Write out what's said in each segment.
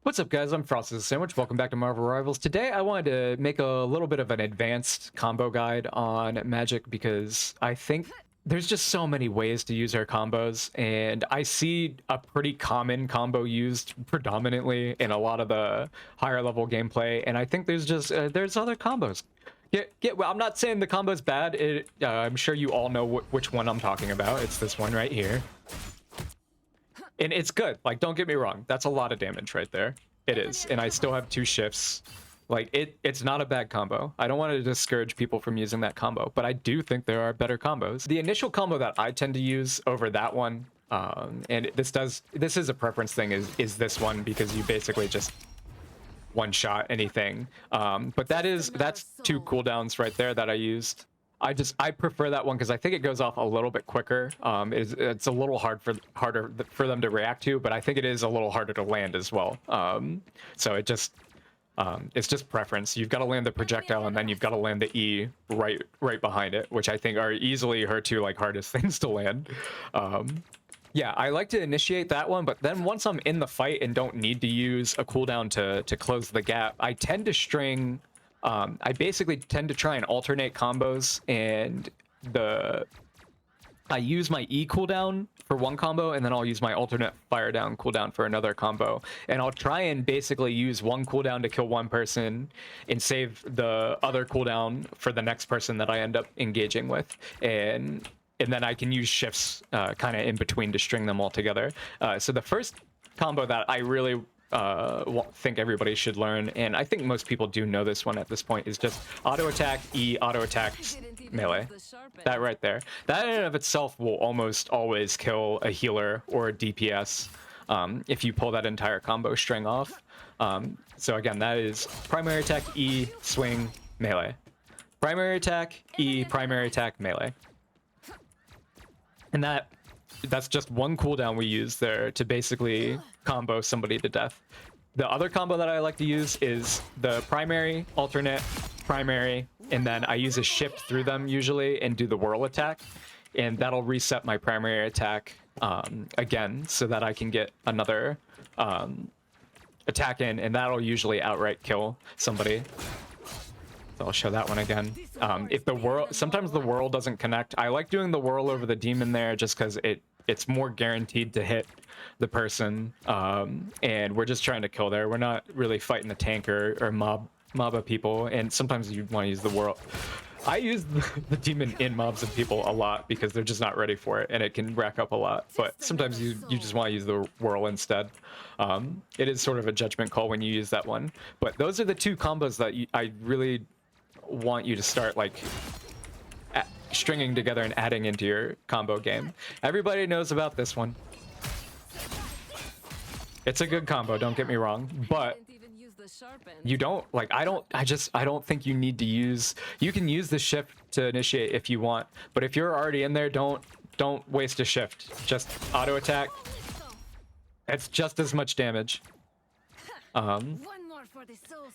What's up, guys? I'm Frosted Sandwich. Welcome back to Marvel Rivals. Today, I wanted to make a little bit of an advanced combo guide on Magik because I think there's just so many ways to use her combos, and I see a pretty common combo used predominantly in a lot of the higher level gameplay, and I think there's just there's other combos. Well, I'm not saying the combo's bad. I'm sure you all know which one I'm talking about. It's this one right here. And it's good. Like, don't get me wrong. That's a lot of damage right there. It is. And I still have 2 shifts. Like, it's not a bad combo. I don't want to discourage people from using that combo, but I do think there are better combos. The initial combo that I tend to use over that one, and this is a preference thing, is this one, because you basically just one-shot anything. But that's 2 cooldowns right there that I used. I prefer that one because I think it goes off a little bit quicker. It's a little harder for them to react to, but I think it is a little harder to land as well. So it's just preference. You've got to land the projectile, and then you've got to land the E right behind it, which I think are easily her 2 like hardest things to land. Yeah, I like to initiate that one, but then once I'm in the fight and don't need to use a cooldown to close the gap, I tend to string. I basically tend to try and alternate combos, and I use my E cooldown for one combo, and then I'll use my alternate fire down cooldown for another combo. And I'll try and basically use one cooldown to kill one person and save the other cooldown for the next person that I end up engaging with. And then I can use shifts kind of in between to string them all together. So the first combo that I really think everybody should learn, and I think most people do know this one at this point, is just auto attack E, auto attack melee. That right there, that in and of itself will almost always kill a healer or a DPS if you pull that entire combo string off. So again, that is primary attack E, swing, melee, primary attack E, primary attack, melee. And that's just one cooldown we use there to basically combo somebody to death. The other combo that I like to use is the primary, alternate, primary, and then I use a shift through them usually and do the whirl attack, and that'll reset my primary attack again so that I can get another attack in, and that'll usually outright kill somebody. So I'll show that one again. If the whirl, sometimes the whirl doesn't connect. I like doing the whirl over the demon there just because it's more guaranteed to hit the person. And we're just trying to kill there. We're not really fighting the tank or mob of people. And sometimes you want to use the whirl. I use the demon in mobs of people a lot because they're just not ready for it, and it can rack up a lot. But sometimes you just want to use the whirl instead. It is sort of a judgment call when you use that one. But those are the 2 combos that I really want you to start like stringing together and adding into your combo game. Everybody knows about this one. It's a good combo, don't get me wrong, but you don't like I don't think you need to use. You can use the shift to initiate if you want, but if you're already in there, don't waste a shift. Just auto attack. It's just as much damage.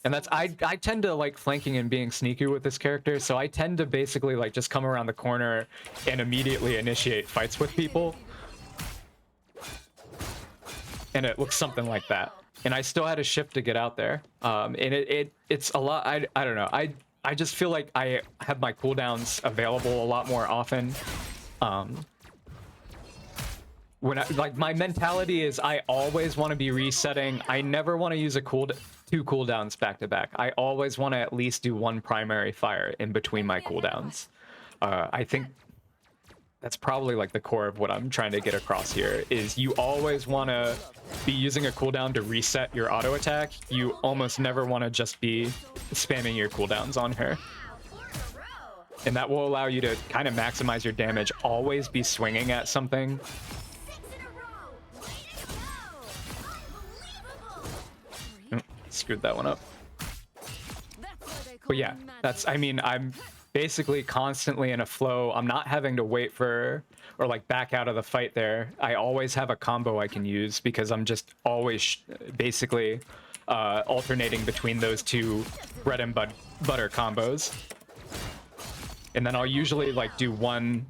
And that's I tend to like flanking and being sneaky with this character, so I tend to basically like just come around the corner and immediately initiate fights with people. And it looks something like that. And I still had a shift to get out there. And it's a lot. I don't know. I just feel like I have my cooldowns available a lot more often. When like my mentality is I always want to be resetting. I never want to use 2 cooldowns back to back. I always want to at least do 1 primary fire in between my cooldowns. I think that's probably like the core of what I'm trying to get across here is you always want to be using a cooldown to reset your auto attack. You almost never want to just be spamming your cooldowns on her. And that will allow you to kind of maximize your damage. Always be swinging at something. Screwed that one up. But yeah, I'm basically constantly in a flow. I'm not having to wait for or like back out of the fight there. I always have a combo I can use because I'm just always basically alternating between those 2 bread and butter combos. And then I'll usually like do one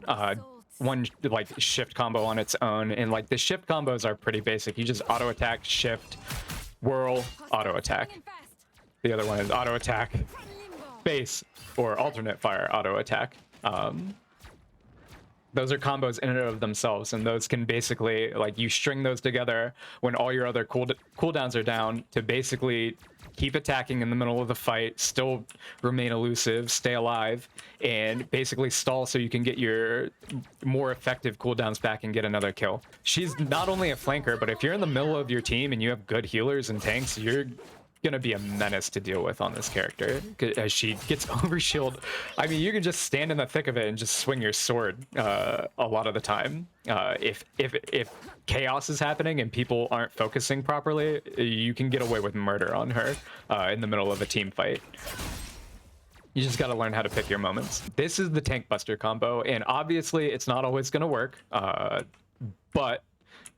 like shift combo on its own, and like the shift combos are pretty basic. You just auto attack, shift, whirl, auto attack. The other one is auto attack, base, or alternate fire auto attack. Those are combos in and of themselves, and those can basically, like, you string those together when all your other cooldowns are down to basically keep attacking in the middle of the fight, still remain elusive, stay alive, and basically stall so you can get your more effective cooldowns back and get another kill. She's not only a flanker, but if you're in the middle of your team and you have good healers and tanks, you're gonna be a menace to deal with on this character as she gets overshield. I mean, you can just stand in the thick of it and just swing your sword a lot of the time. If chaos is happening and people aren't focusing properly, you can get away with murder on her in the middle of a team fight. You just got to learn how to pick your moments. This is the tank buster combo, and obviously it's not always going to work, but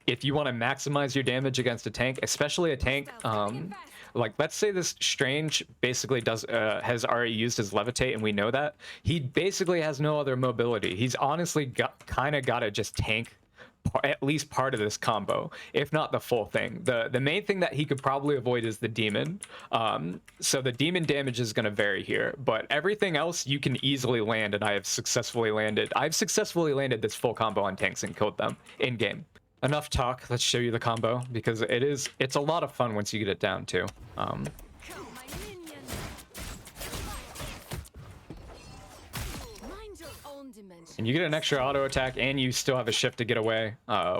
if you want to maximize your damage against a tank, especially a tank, like, let's say this Strange basically has already used his levitate, and we know that. He basically has no other mobility. He's honestly kind of got to just tank at least part of this combo, if not the full thing. The main thing that he could probably avoid is the demon. So the demon damage is going to vary here, but everything else you can easily land, and I've successfully landed this full combo on tanks and killed them in game. Enough talk, let's show you the combo, because it's a lot of fun once you get it down too. And you get an extra auto attack, and you still have a shift to get away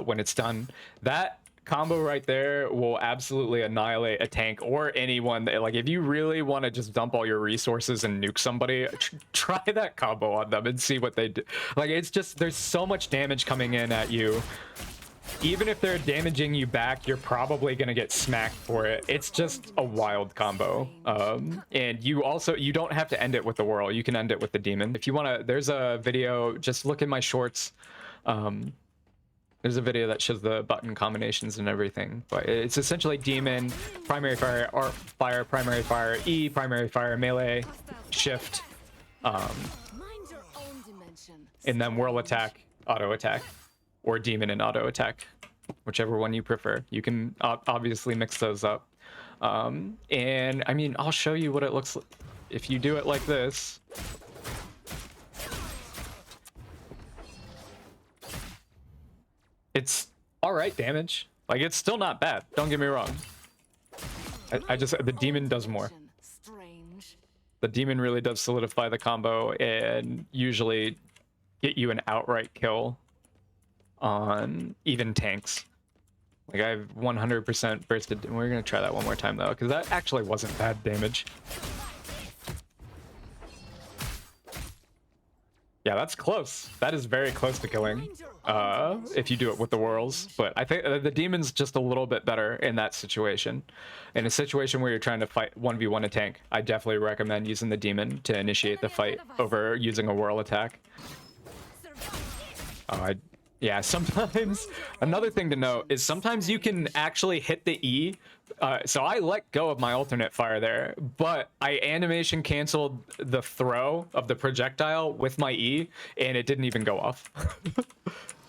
when it's done. That combo right there will absolutely annihilate a tank or anyone that, like, if you really want to just dump all your resources and nuke somebody, try that combo on them and see what they do. Like, it's just, there's so much damage coming in at you. Even if they're damaging you back, you're probably going to get smacked for it. It's just a wild combo. And you don't have to end it with the whirl. You can end it with the demon. If you want to, there's a video, just look in my shorts. There's a video that shows the button combinations and everything. But it's essentially demon, primary fire, art fire, primary fire, E, primary fire, melee, shift, and then whirl attack, auto attack. Or demon and auto attack, whichever one you prefer. You can obviously mix those up. And I mean, I'll show you what it looks like if you do it like this. It's all right damage. Like, it's still not bad. Don't get me wrong. The demon does more. The demon really does solidify the combo and usually get you an outright kill on even tanks. Like, I've 100% bursted. We're gonna try that one more time though, because that actually wasn't bad damage. Yeah, that's close. That is very close to killing if you do it with the whirls. But I think the demon's just a little bit better in that situation. In a situation where you're trying to fight 1v1 a tank, I definitely recommend using the demon to initiate the fight over using a whirl attack. Yeah, sometimes another thing to note is sometimes you can actually hit the E. So I let go of my alternate fire there, but I animation canceled the throw of the projectile with my E, and it didn't even go off.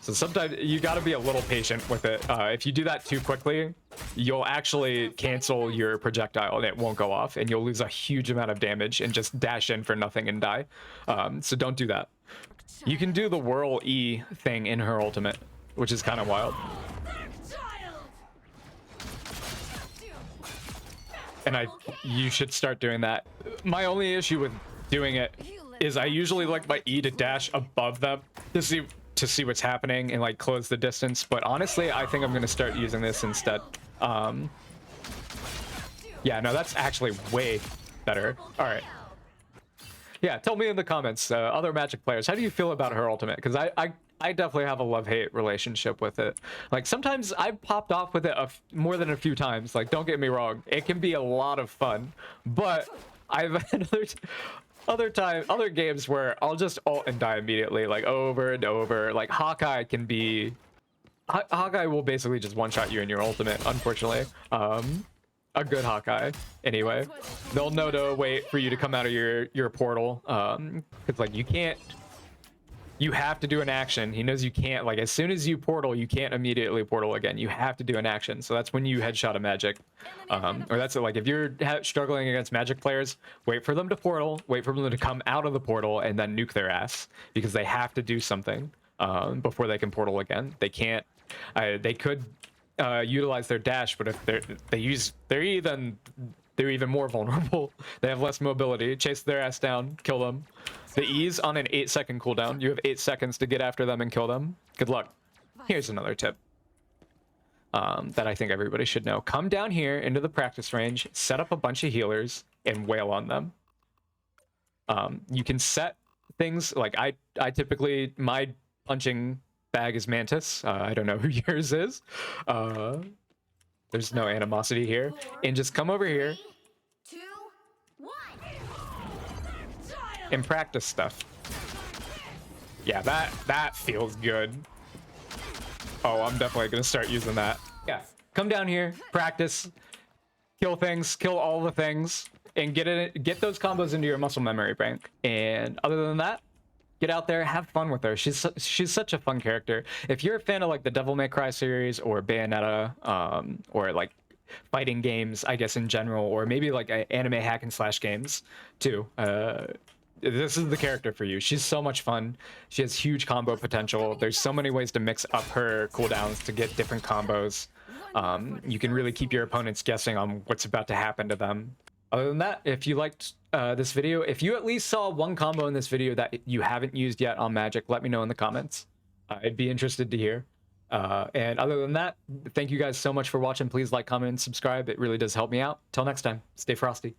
So sometimes you got to be a little patient with it. If you do that too quickly, you'll actually cancel your projectile and it won't go off, and you'll lose a huge amount of damage and just dash in for nothing and die. So don't do that. You can do the whirl E thing in her ultimate, which is kind of wild. And you should start doing that. My only issue with doing it is I usually like my E to dash above them to see what's happening and like close the distance. But honestly, I think I'm gonna start using this instead. Yeah, no, that's actually way better. All right. Yeah, tell me in the comments, other Magic players, how do you feel about her ultimate? Because I definitely have a love-hate relationship with it. Like, sometimes I've popped off with it more than a few times. Like, don't get me wrong, it can be a lot of fun. But I've had other games where I'll just ult and die immediately, like over and over. Like, Hawkeye will basically just one-shot you in your ultimate, unfortunately. A good Hawkeye, anyway. They'll know to wait for you to come out of your portal, because like you can't You have to do an action. He knows you can't, like, as soon as you portal, you can't immediately portal again. You have to do an action. So that's when you headshot a Magik. Or that's it, like, if you're struggling against Magik players, wait for them to portal, wait for them to come out of the portal, and then nuke their ass. Because they have to do something before they can portal again. They can't, they could utilize their dash, but if they're even more vulnerable. They have less mobility. Chase their ass down, kill them. The E's on an 8-second cooldown. You have 8 seconds to get after them and kill them. Good luck. Here's another tip that I think everybody should know. Come down here into the practice range, set up a bunch of healers, and wail on them. You can set things, like I typically, my punching bag is Mantis. I don't know who yours is. There's no animosity here. And just come over here and practice stuff. Yeah, that feels good. Oh, I'm definitely gonna start using that. Yeah, come down here, practice, kill things, kill all the things, and get those combos into your muscle memory bank. And other than that, get out there, have fun with her. She's such a fun character. If you're a fan of like the Devil May Cry series or Bayonetta, or like fighting games, I guess in general, or maybe like anime hack and slash games too, this is the character for you. She's so much fun. She has huge combo potential. There's so many ways to mix up her cooldowns to get different combos. You can really keep your opponents guessing on what's about to happen to them. Other than that, if you liked this video, if you at least saw one combo in this video that you haven't used yet on Magik, let me know in the comments. I'd be interested to hear. And other than that, thank you guys so much for watching. Please like, comment, and subscribe. It really does help me out. Till next time, stay frosty.